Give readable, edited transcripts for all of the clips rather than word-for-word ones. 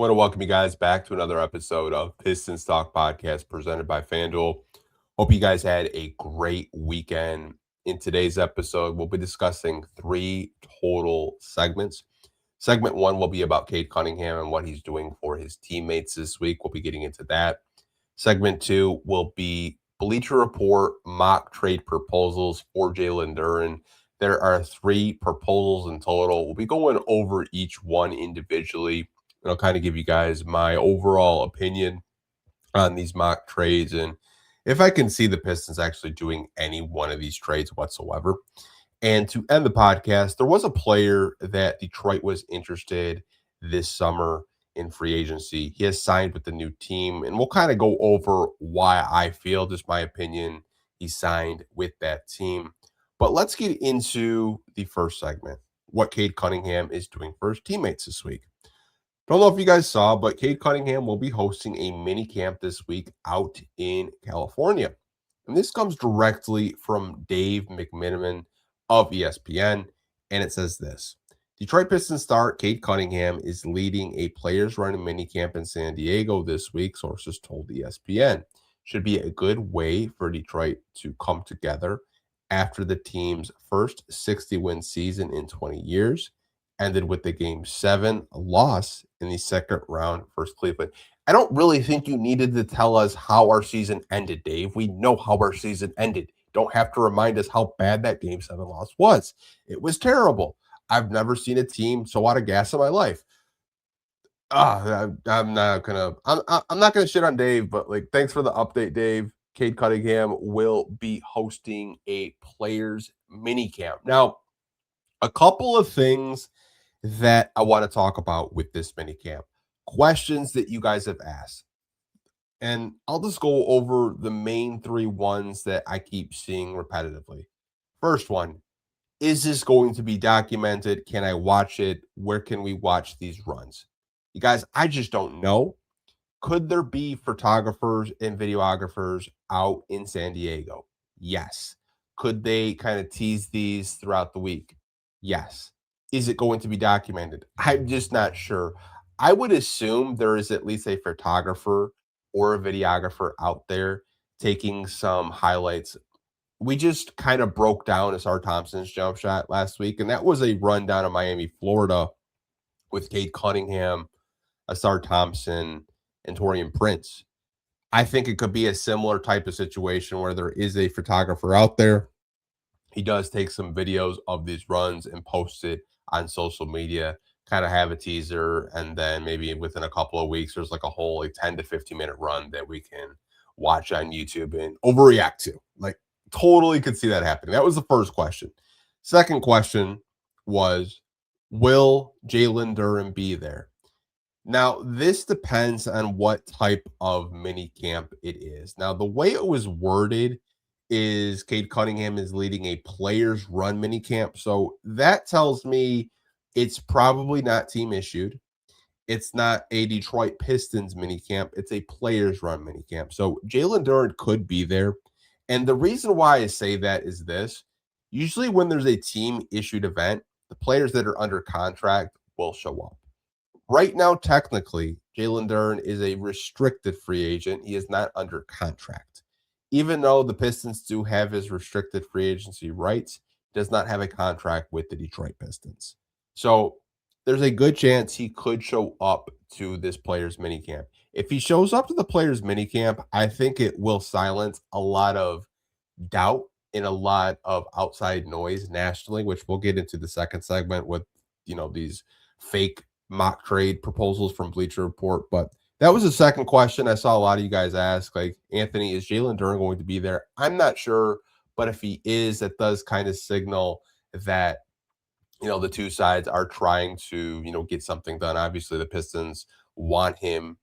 Want to welcome you guys back to another episode of Pistons Talk Podcast presented by FanDuel. Hope you guys had a great weekend. In today's episode, we'll be discussing 3 total segments. Segment 1 will be about Cade Cunningham and what he's doing for his teammates this week. We'll be getting into that. Segment 2 will be Bleacher Report mock trade proposals for Jalen Duren. There are 3 proposals in total. We'll be going over each one individually. And I'll kind of give you guys my overall opinion on these mock trades and if I can see the Pistons actually doing any one of these trades whatsoever. And to end the podcast, there was a player that Detroit was interested this summer in free agency. He has signed with the new team, and we'll kind of go over why I feel, just my opinion, he signed with that team. But let's get into the first segment, what Cade Cunningham is doing for his teammates this week. Don't know if you guys saw, but Cade Cunningham will be hosting a mini camp this week out in California. And this comes directly from Dave McMenamin of ESPN, and it says this. Detroit Pistons star Cade Cunningham is leading a players running minicamp in San Diego this week, sources told ESPN. Should be a good way for Detroit to come together after the team's first 60-win season in 20 years. Ended with the Game 7 loss in the second round versus Cleveland. I don't really think you needed to tell us how our season ended, Dave. We know how our season ended. Don't have to remind us how bad that Game 7 loss was. It was terrible. I've never seen a team so out of gas in my life. I'm not gonna shit on Dave, but thanks for the update, Dave. Cade Cunningham will be hosting a players minicamp. Now, a couple of things that I want to talk about with this minicamp. Questions that you guys have asked. And I'll just go over the main 3 ones that I keep seeing repetitively. First one, is this going to be documented? Can I watch it? Where can we watch these runs? You guys, I just don't know. Could there be photographers and videographers out in San Diego? Yes. Could they kind of tease these throughout the week? Yes. Is it going to be documented? I'm just not sure. I would assume there is at least a photographer or a videographer out there taking some highlights. We just kind of broke down Asar Thompson's jump shot last week, and that was a run down in Miami, Florida with Cade Cunningham, Asar Thompson, and Taurean Prince. I think it could be a similar type of situation where there is a photographer out there. He does take some videos of these runs and post it on social media, kind of have a teaser, and then maybe within a couple of weeks, there's a whole 10 to 15-minute run that we can watch on YouTube and overreact to. Totally could see that happening. That was the first question. Second question was, will Jalen Duren be there? Now, this depends on what type of mini camp it is. Now, the way it was worded is Cade Cunningham is leading a players run mini camp. So that tells me it's probably not team issued. It's not a Detroit Pistons mini camp. It's a players run mini camp. So Jalen Duren could be there. And the reason why I say that is this. Usually when there's a team issued event, the players that are under contract will show up. Right now, technically, Jalen Duren is a restricted free agent. He is not under contract. Even though the Pistons do have his restricted free agency rights, he does not have a contract with the Detroit Pistons. So there's a good chance he could show up to this players minicamp. If he shows up to the players minicamp, I think it will silence a lot of doubt and a lot of outside noise nationally, which we'll get into the second segment with, these fake mock trade proposals from Bleacher Report. But that was the second question I saw a lot of you guys ask, Anthony, is Jalen Duren going to be there? I'm not sure, but if he is, that does kind of signal that, the two sides are trying to, get something done. Obviously, the Pistons want him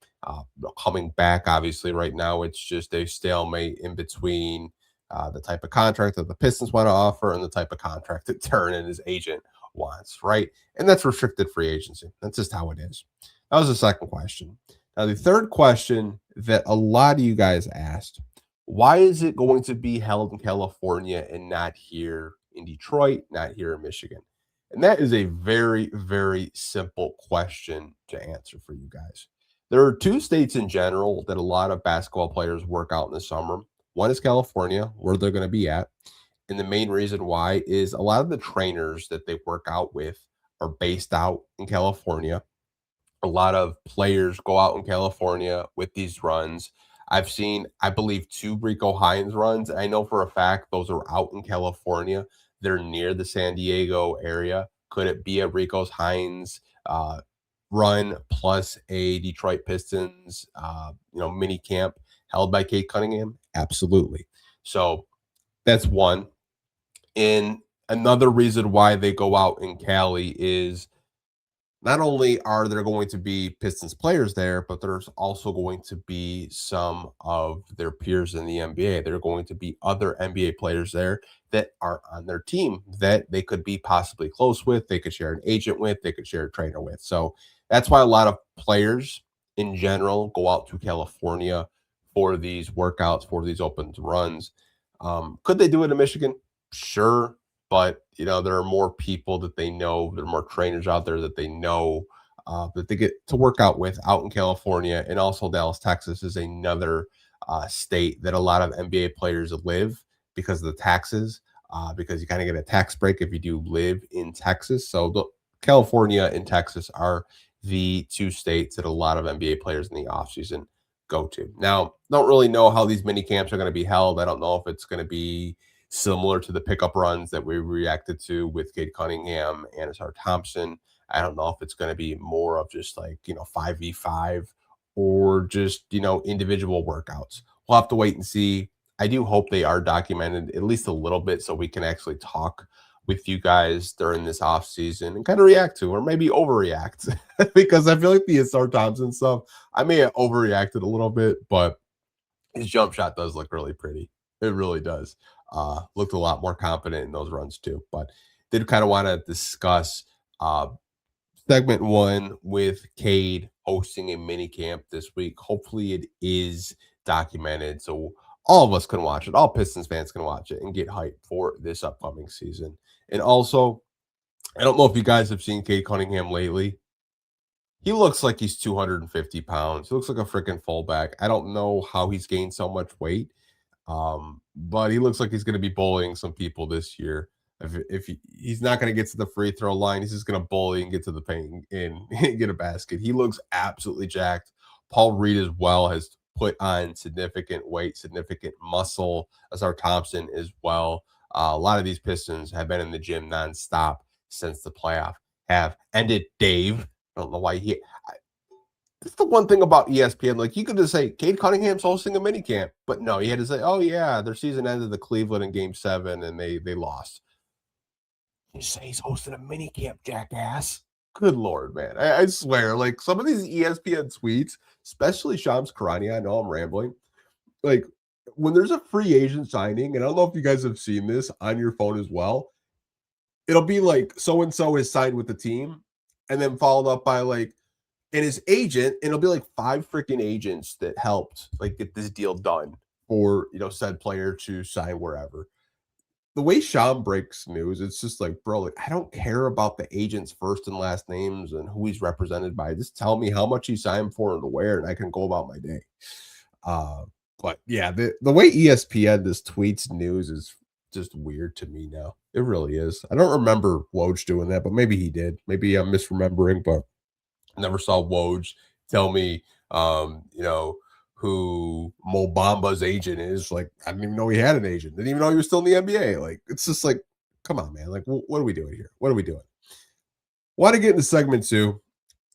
coming back. Obviously, right now, it's just a stalemate in between the type of contract that the Pistons want to offer and the type of contract that Duren and his agent wants, right? And that's restricted free agency. That's just how it is. That was the second question. Now, the third question that a lot of you guys asked, why is it going to be held in California and not here in Detroit, not here in Michigan? And that is a very, very simple question to answer for you guys. There are two states in general that a lot of basketball players work out in the summer. One is California, where they're going to be at. And the main reason why is a lot of the trainers that they work out with are based out in California. A lot of players go out in California with these runs. I've seen, I believe, two Rico Hines runs. I know for a fact those are out in California. They're near the San Diego area. Could it be a Rico's Hines run plus a Detroit Pistons, mini camp held by Cade Cunningham? Absolutely. So that's one. And another reason why they go out in Cali is not only are there going to be Pistons players there, but there's also going to be some of their peers in the NBA. There are going to be other NBA players there that are on their team that they could be possibly close with, they could share an agent with, they could share a trainer with. So that's why a lot of players in general go out to California for these workouts, for these open runs. Could they do it in Michigan? Sure, but there are more people that they know, there are more trainers out there that they know, that they get to work out with out in California. And also Dallas, Texas is another state that a lot of NBA players live because of the taxes, because you kind of get a tax break if you do live in Texas. So California and Texas are the two states that a lot of NBA players in the offseason go to. Now, don't really know how these mini camps are going to be held. I don't know if it's going to be similar to the pickup runs that we reacted to with Cade Cunningham and Asar Thompson. I don't know if it's going to be more of just 5v5 or just, individual workouts. We'll have to wait and see. I do hope they are documented at least a little bit so we can actually talk with you guys during this off season and kind of react to or maybe overreact because I feel like the Asar Thompson stuff, I may have overreacted a little bit, but his jump shot does look really pretty. It really does. Looked a lot more confident in those runs too. But did kind of want to discuss segment one with Cade hosting a mini camp this week. Hopefully it is documented so all of us can watch it. All Pistons fans can watch it and get hyped for this upcoming season. And also, I don't know if you guys have seen Cade Cunningham lately. He looks like he's 250 pounds. He looks like a freaking fullback. I don't know how he's gained so much weight. But he looks like he's going to be bullying some people this year. He's not going to get to the free throw line, he's just going to bully and get to the paint and get a basket. He looks absolutely jacked. Paul Reed as well has put on significant weight, significant muscle. Asar Thompson as well. A lot of these Pistons have been in the gym nonstop since the playoff have ended. Dave, I don't know why that's the one thing about ESPN. Like, you could just say Cade Cunningham's hosting a mini camp, but no, he had to say, "Oh yeah, their season ended the Cleveland in Game 7, and they lost." You say he's hosting a mini camp, jackass. Good lord, man! I swear, like some of these ESPN tweets, especially Shams Karania. I know I'm rambling. Like when there's a free agent signing, and I don't know if you guys have seen this on your phone as well. It'll be like so and so is signed with the team, and then followed up by like and his agent, and it'll be like 5 freaking agents that helped like get this deal done for said player to sign wherever. The way Sean breaks news, it's just like, bro, like I don't care about the agent's first and last names and who he's represented by. Just tell me how much he signed for and to where, and I can go about my day. Uh, but yeah, the way ESPN just tweets news is just weird to me now. It really is. I don't remember Woj doing that, but maybe he did. Maybe I'm misremembering, but never saw Woj tell me, who Mo Bamba's agent is. Like, I didn't even know he had an agent. Didn't even know he was still in the NBA. Like, it's just like, come on, man. Like, what are we doing here? What are we doing? Want to get into segment two.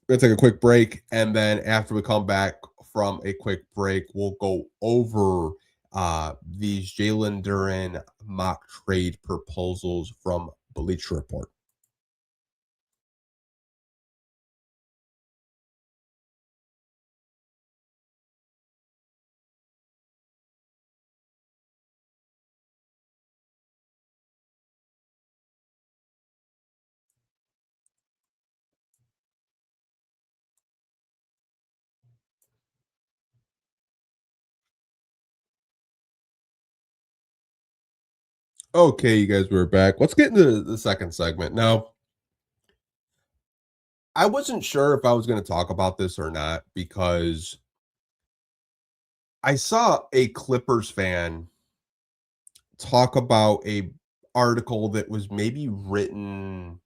We're going to take a quick break. And then after we come back from a quick break, we'll go over these Jalen Duren mock trade proposals from Bleacher Report. Okay, you guys, we're back. Let's get into the second segment now. I wasn't sure if I was going to talk about this or not because I saw a Clippers fan talk about a article that was maybe written,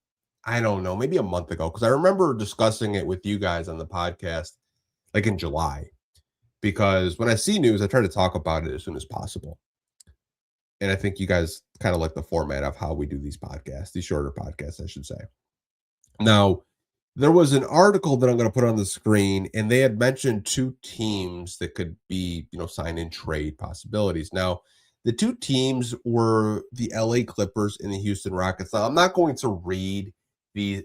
I don't know, maybe a month ago, because I remember discussing it with you guys on the podcast like in July. Because when I see news, I try to talk about it as soon as possible. And I think you guys kind of like the format of how we do these podcasts, these shorter podcasts, I should say. Now, there was an article that I'm going to put on the screen, and they had mentioned two teams that could be, sign and trade possibilities. Now, the two teams were the LA Clippers and the Houston Rockets. Now, I'm not going to read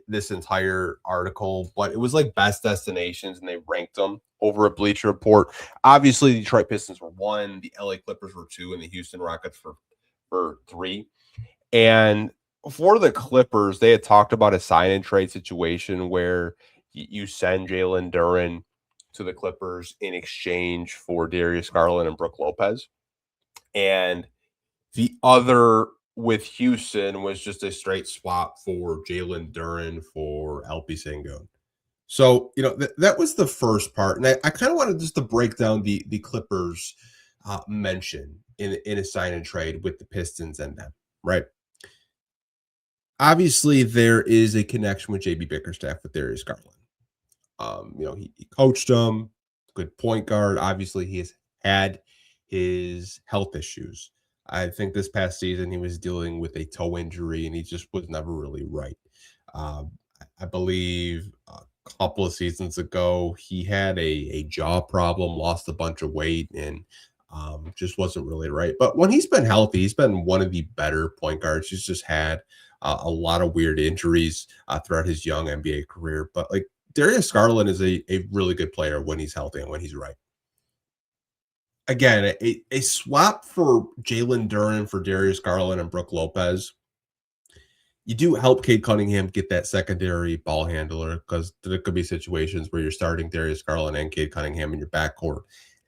this entire article, but it was like best destinations, and they ranked them over at Bleacher Report. Obviously, the Detroit Pistons were 1, the LA Clippers were 2, and the Houston Rockets for 3. And for the Clippers, they had talked about a sign and trade situation where you send Jalen Duren to the Clippers in exchange for Darius Garland and Brook Lopez. And the other with Houston was just a straight swap for Jalen Duren for LP Sengun. So, that was the first part. And I kind of wanted just to break down the Clippers mention in a sign and trade with the Pistons and them, right? Obviously, there is a connection with JB Bickerstaff with Darius Garland. He coached him, good point guard. Obviously, he has had his health issues. I think this past season he was dealing with a toe injury, and he just was never really right. I believe a couple of seasons ago he had a jaw problem, lost a bunch of weight, and just wasn't really right. But when he's been healthy, he's been one of the better point guards. He's just had a lot of weird injuries throughout his young NBA career. But like Darius Garland is a really good player when he's healthy and when he's right. Again, a swap for Jalen Duren for Darius Garland and Brook Lopez. You do help Cade Cunningham get that secondary ball handler, because there could be situations where you're starting Darius Garland and Cade Cunningham in your backcourt,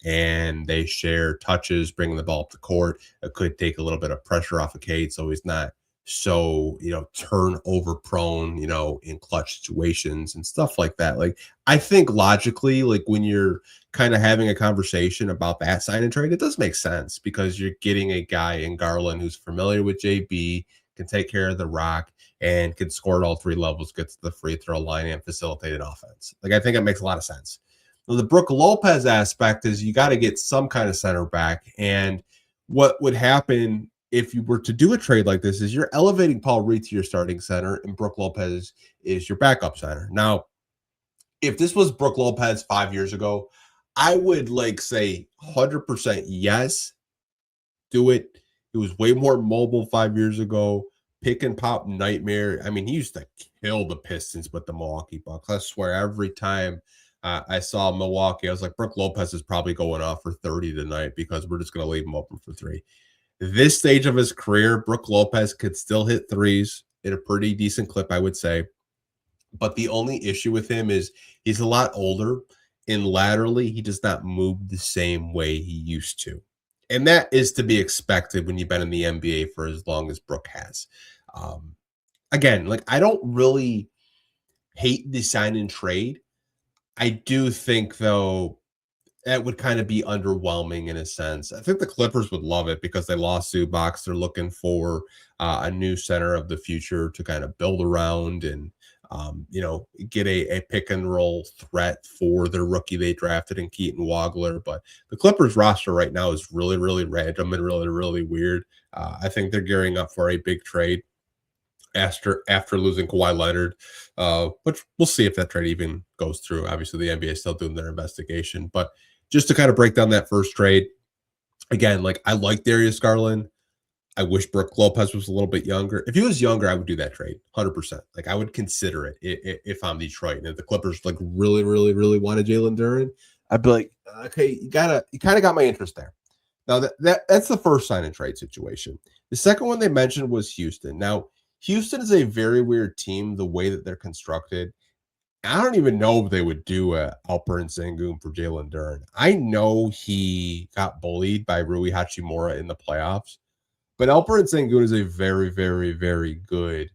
and they share touches, bringing the ball up the court. It could take a little bit of pressure off of Cade, so he's not so, turnover prone, in clutch situations and stuff like that. Like, I think logically, like when you're kind of having a conversation about that sign and trade, it does make sense because you're getting a guy in Garland who's familiar with JB, can take care of the rock, and can score at all three levels, get to the free throw line, and facilitate an offense. Like, I think it makes a lot of sense. Well, the Brook Lopez aspect is you got to get some kind of center back. And what would happen if you were to do a trade like this is you're elevating Paul Reed to your starting center, and Brook Lopez is your backup center. Now, if this was Brook Lopez 5 years ago, I would say 100% yes, do it. He was way more mobile 5 years ago. Pick and pop nightmare. I mean, he used to kill the Pistons with the Milwaukee Bucks. I swear, every time I saw Milwaukee, I was like, Brook Lopez is probably going off for 30 tonight because we're just going to leave him open for 3. This stage of his career, Brook Lopez could still hit threes at a pretty decent clip, I would say. But the only issue with him is he's a lot older, and laterally, he does not move the same way he used to. And that is to be expected when you've been in the NBA for as long as Brook has. Again, I don't really hate the sign and trade. I do think, though, that would kind of be underwhelming in a sense. I think the Clippers would love it because they lost Zubac. They're looking for a new center of the future to kind of build around and, get a pick and roll threat for their rookie they drafted in Keaton Wagler. But the Clippers roster right now is really, really random and really, really weird. I think they're gearing up for a big trade after losing Kawhi Leonard, which we'll see if that trade even goes through. Obviously, the NBA is still doing their investigation. But just to kind of break down that first trade, again, I like Darius Garland. I wish Brook Lopez was a little bit younger. If he was younger, I would do that trade 100%. I would consider it if I'm Detroit. And if the Clippers really, really, really wanted Jalen Duren, I'd be like, okay, you kind of got my interest there. Now that's the first sign and trade situation. The second one they mentioned was Houston. Now, Houston is a very weird team, the way that they're constructed. I don't even know if they would do a Alperen Sengun for Jalen Duren. I know he got bullied by Rui Hachimura in the playoffs. But Alperen Sengun is a very, very, very good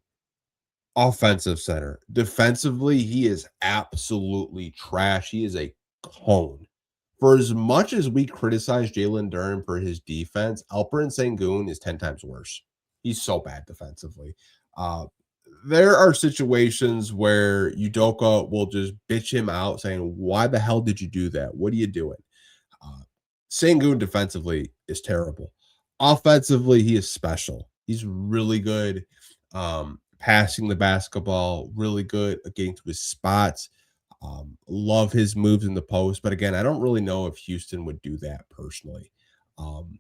offensive center. Defensively, he is absolutely trash. He is a cone. For as much as we criticize Jalen Duren for his defense, Alperen Sengun is 10 times worse. He's so bad defensively. Uh, there are situations where Udoka will just bitch him out saying, why the hell did you do that? What are you doing? Uh, Sengun defensively is terrible. Offensively, he is special. He's really good passing the basketball, really good at getting to his spots. Love his moves in the post. But again, I don't really know if Houston would do that personally. Um,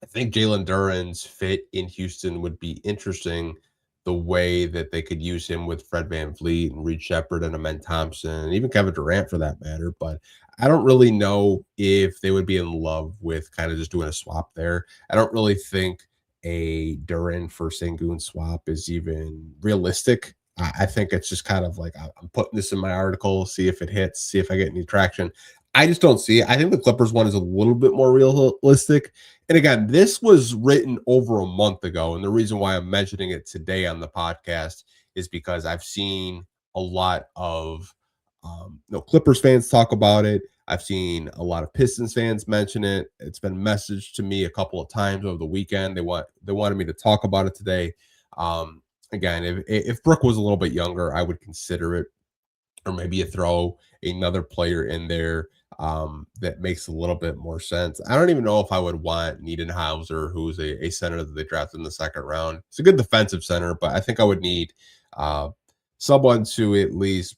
I think Jalen Duren's fit in Houston would be interesting. The way that they could use him with Fred VanVleet and Reed Shepherd and Amen Thompson, and even Kevin Durant for that matter. But I don't really know if they would be in love with kind of just doing a swap there. I don't really think a Duren for Sengun swap is even realistic. I think it's just kind of like I'm putting this in my article, see if it hits, see if I get any traction. I just don't see it. I think the Clippers one is a little bit more realistic. And again, this was written over a month ago. And the reason why I'm mentioning it today on the podcast is because I've seen a lot of Clippers fans talk about it. I've seen a lot of Pistons fans mention it. It's been messaged to me a couple of times over the weekend. They wanted me to talk about it today. Again, if Brooke was a little bit younger, I would consider it, or maybe you throw another player in there that makes a little bit more sense. I don't even know if I would want Niedenhauser, who's a center that they drafted in the second round. It's a good defensive center, but I think I would need someone to at least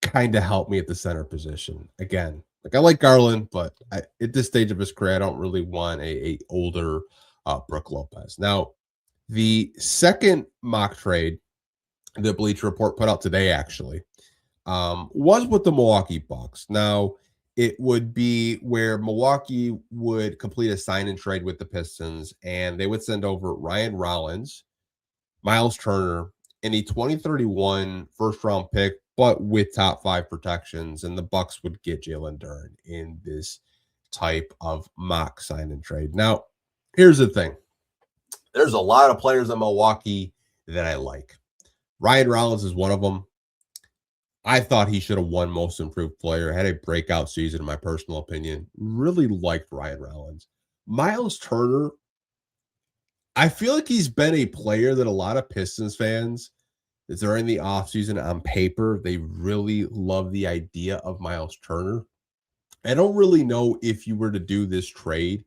kind of help me at the center position. Again, like I like Garland, but at this stage of his career, I don't really want a older Brook Lopez. Now, the second mock trade the Bleacher Report put out today actually was with the Milwaukee Bucks. Now, it would be where Milwaukee would complete a sign and trade with the Pistons, and they would send over Ryan Rollins, Miles Turner, and a 2031 first round pick, but with top 5 protections. And the Bucks would get Jalen Duren in this type of mock sign and trade. Now, here's the thing. There's a lot of players in Milwaukee that I like. Ryan Rollins is one of them. I thought he should have won Most Improved Player. Had a breakout season, in my personal opinion. Really liked Ryan Rollins. Miles Turner, I feel like he's been a player that a lot of Pistons fans, during the offseason on paper, they really love the idea of Miles Turner. I don't really know if you were to do this trade,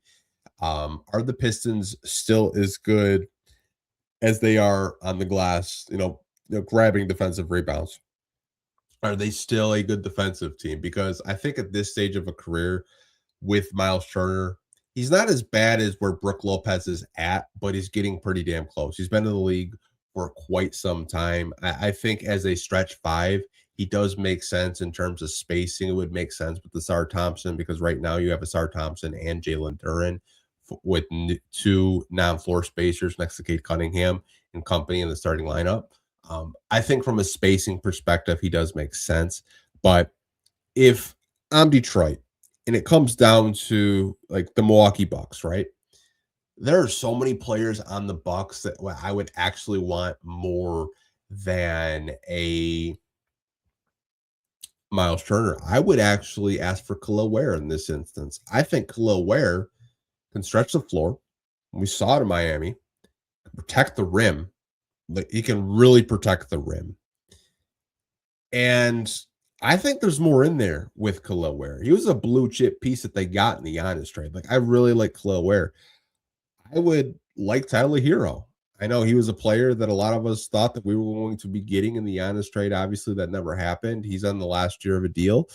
are the Pistons still as good as they are on the glass, grabbing defensive rebounds? Are they still a good defensive team? Because I think at this stage of a career with Miles Turner, he's not as bad as where Brook Lopez is at, but he's getting pretty damn close. He's been in the league for quite some time. I think as a stretch 5, he does make sense in terms of spacing. It would make sense with the Sar Thompson, because right now you have a Sar Thompson and Jalen Duren with 2 non-floor spacers next to Cade Cunningham and company in the starting lineup. I think from a spacing perspective, he does make sense. But if I'm Detroit and it comes down to like the Milwaukee Bucks, right? There are so many players on the Bucks that I would actually want more than a Miles Turner. I would actually ask for Khalil Ware in this instance. I think Khalil Ware can stretch the floor. We saw it in Miami. Protect the rim. He can really protect the rim. And I think there's more in there with Khalil Ware. He was a blue chip piece that they got in the Giannis trade. Like, I really like Khalil Ware. I would like Tyler Hero. I know he was a player that a lot of us thought that we were going to be getting in the Giannis trade. Obviously, that never happened. He's on the last year of a deal.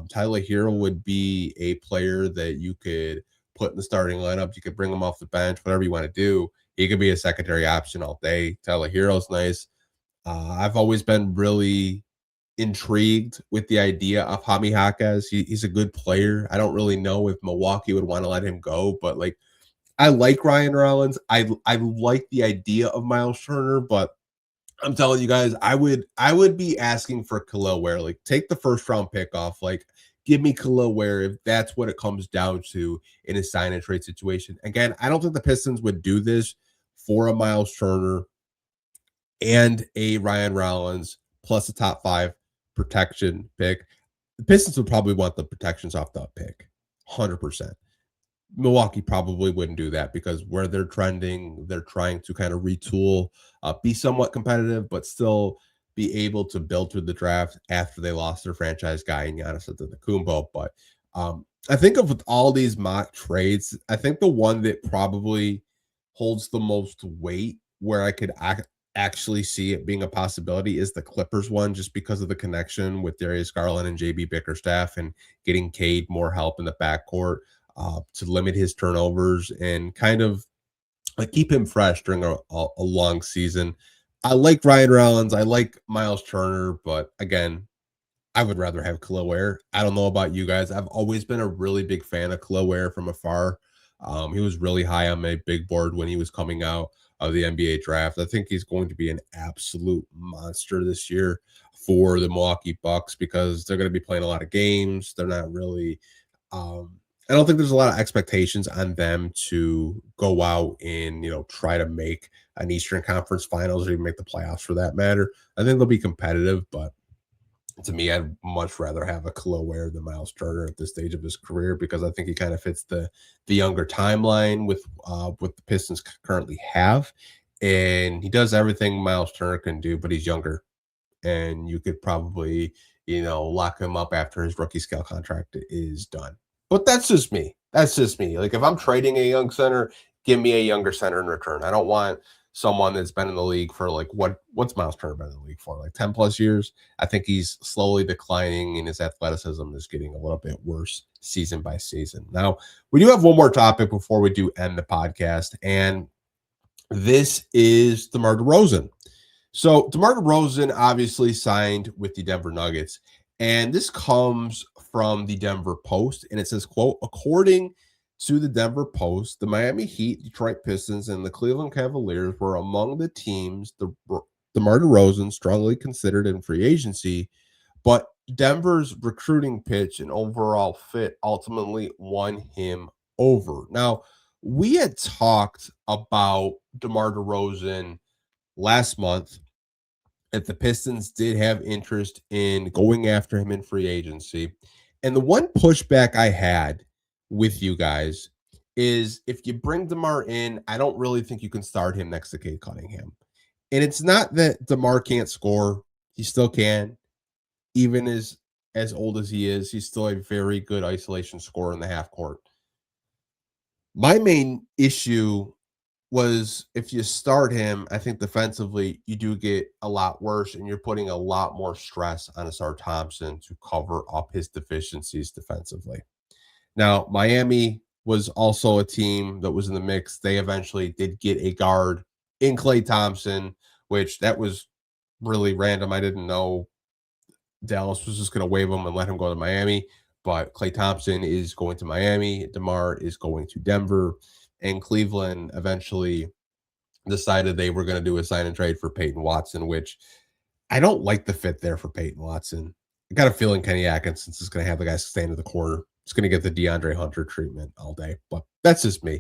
Tyler Hero would be a player that you could put in the starting lineup. You could bring him off the bench, whatever you want to do. He could be a secondary option all day. Tyler Hero's nice. I've always been really intrigued with the idea of Jaime Jaquez. He's a good player. I don't really know if Milwaukee would want to let him go, but like, I like Ryan Rollins. I like the idea of Miles Turner, but I'm telling you guys, I would be asking for Khalil Ware. Like, take the first round pick off. Like, give me Khalil Ware if that's what it comes down to in a sign and trade situation. Again, I don't think the Pistons would do this for a Miles Turner. and a Ryan Rollins plus a top 5 protection pick. The Pistons would probably want the protections off the pick, 100%. Milwaukee probably wouldn't do that because where they're trending, they're trying to kind of retool, be somewhat competitive, but still be able to build through the draft after they lost their franchise guy in Giannis Antetokounmpo. But I think of with all these mock trades, I think the one that probably holds the most weight where I could actually see it being a possibility is the Clippers one, just because of the connection with Darius Garland and JB Bickerstaff and getting Cade more help in the backcourt to limit his turnovers and kind of keep him fresh during a long season. I like Ryan Rollins. I like Miles Turner, but again, I would rather have Khalil Ware. I don't know about you guys. I've always been a really big fan of Khalil Ware from afar. He was really high on my big board when he was coming out of the NBA draft. I think he's going to be an absolute monster this year for the Milwaukee Bucks because they're going to be playing a lot of games. They're not really I don't think there's a lot of expectations on them to go out and, try to make an Eastern Conference Finals or even make the playoffs for that matter. I think they'll be competitive, but to me, I'd much rather have a Khalil Ware than Miles Turner at this stage of his career because I think he kind of fits the younger timeline with what the Pistons currently have, and he does everything Miles Turner can do, but he's younger, and you could probably lock him up after his rookie scale contract is done. But that's just me. That's just me. Like if I'm trading a young center, give me a younger center in return. I don't want someone that's been in the league for what's Miles Turner been in the league for? Like 10 plus years. I think he's slowly declining and his athleticism is getting a little bit worse season by season. Now, we do have one more topic before we do end the podcast, and this is DeMar DeRozan. So DeMar DeRozan obviously signed with the Denver Nuggets, and this comes from the Denver Post, and it says, quote, according to the Denver Post, the Miami Heat, Detroit Pistons, and the Cleveland Cavaliers were among the teams DeMar DeRozan strongly considered in free agency, but Denver's recruiting pitch and overall fit ultimately won him over. Now, we had talked about DeMar DeRozan last month that the Pistons did have interest in going after him in free agency. And the one pushback I had with you guys is if you bring DeMar in, I don't really think you can start him next to Cade Cunningham. And it's not that DeMar can't score. He still can. Even as old as he is, he's still a very good isolation scorer in the half court. My main issue was if you start him, I think defensively you do get a lot worse and you're putting a lot more stress on Asar Thompson to cover up his deficiencies defensively. Now, Miami was also a team that was in the mix. They eventually did get a guard in Klay Thompson, which that was really random. I didn't know Dallas was just going to waive him and let him go to Miami, but Klay Thompson is going to Miami. DeMar is going to Denver. And Cleveland eventually decided they were going to do a sign and trade for Peyton Watson, which I don't like the fit there for Peyton Watson. I got a feeling Kenny Atkinson is going to have the guys stand in the corner. He's going to get the DeAndre Hunter treatment all day, but that's just me.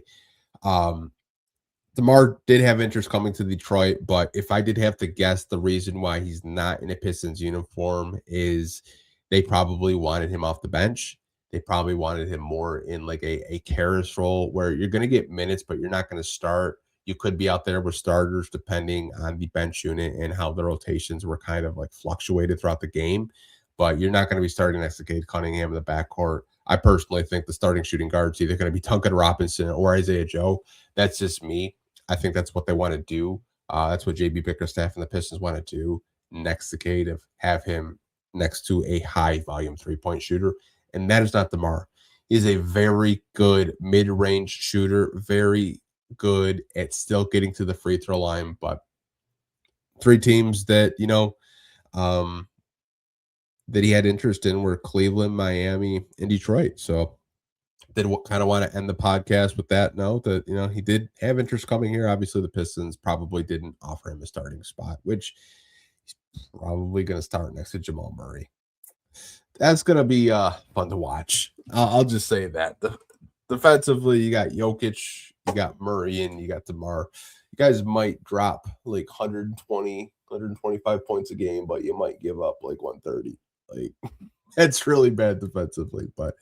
DeMar did have interest coming to Detroit, but if I did have to guess, the reason why he's not in a Pistons uniform is they probably wanted him off the bench. They probably wanted him more in like a Karras role where you're going to get minutes, but you're not going to start. You could be out there with starters depending on the bench unit and how the rotations were kind of like fluctuated throughout the game, but you're not going to be starting next to Cade Cunningham in the backcourt. I personally think the starting shooting guard's either going to be Duncan Robinson or Isaiah Joe. That's just me. I think that's what they want to do. That's what JB Bickerstaff and the Pistons want to do next to Cade, have him next to a high volume 3-point shooter. And that is not DeMar. He's a very good mid-range shooter, very good at still getting to the free throw line. But three teams that, that he had interest in were Cleveland, Miami, and Detroit. So did kind of want to end the podcast with that note that, he did have interest coming here. Obviously, the Pistons probably didn't offer him a starting spot, which he's probably going to start next to Jamal Murray. That's going to be fun to watch. I'll just say that. Defensively, you got Jokic, you got Murray, and you got DeMar. you guys might drop like 120, 125 points a game, but you might give up like 130. Like that's really bad defensively. But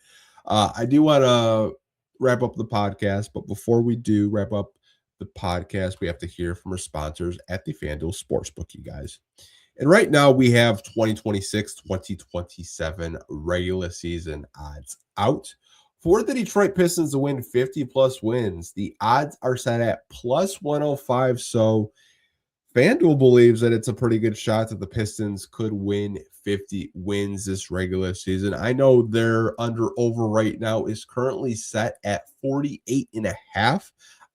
I do want to wrap up the podcast. But before we do wrap up the podcast, we have to hear from our sponsors at the FanDuel Sportsbook, you guys. And right now we have 2026-2027 regular season odds out. For the Detroit Pistons to win 50 plus wins, the odds are set at plus 105. So FanDuel believes that it's a pretty good shot that the Pistons could win 50 wins this regular season. I know their over right now is currently set at 48.5.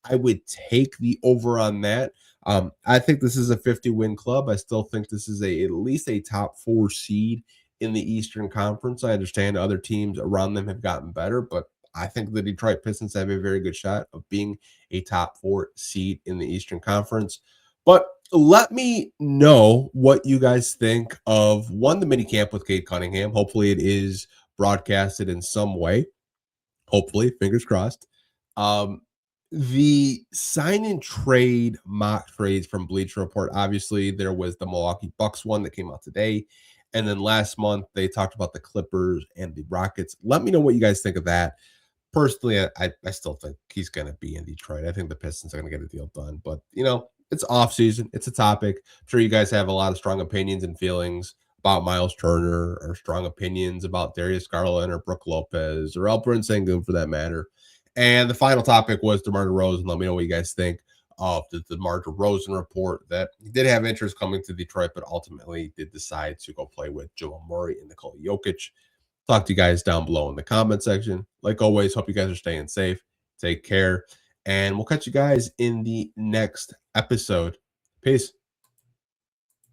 I would take the over on that. I think this is a 50-win club. I still think this is at least a top 4 seed in the Eastern Conference. I understand other teams around them have gotten better, but I think the Detroit Pistons have a very good shot of being a top 4 seed in the Eastern Conference. But let me know what you guys think of, one, the minicamp with Cade Cunningham. Hopefully it is broadcasted in some way. Hopefully, fingers crossed. The sign and trade mock trades from Bleacher Report. Obviously, there was the Milwaukee Bucks one that came out today. And then last month, they talked about the Clippers and the Rockets. Let me know what you guys think of that. Personally, I still think he's going to be in Detroit. I think the Pistons are going to get a deal done. But, it's off season. It's a topic. I'm sure you guys have a lot of strong opinions and feelings about Miles Turner, or strong opinions about Darius Garland or Brook Lopez or Alperen Sengun for that matter. And the final topic was DeMar DeRozan. Let me know what you guys think of the DeMar DeRozan report, that he did have interest coming to Detroit, but ultimately did decide to go play with Jamal Murray and Nikola Jokic. Talk to you guys down below in the comment section. Like always, hope you guys are staying safe. Take care. And we'll catch you guys in the next episode. Peace.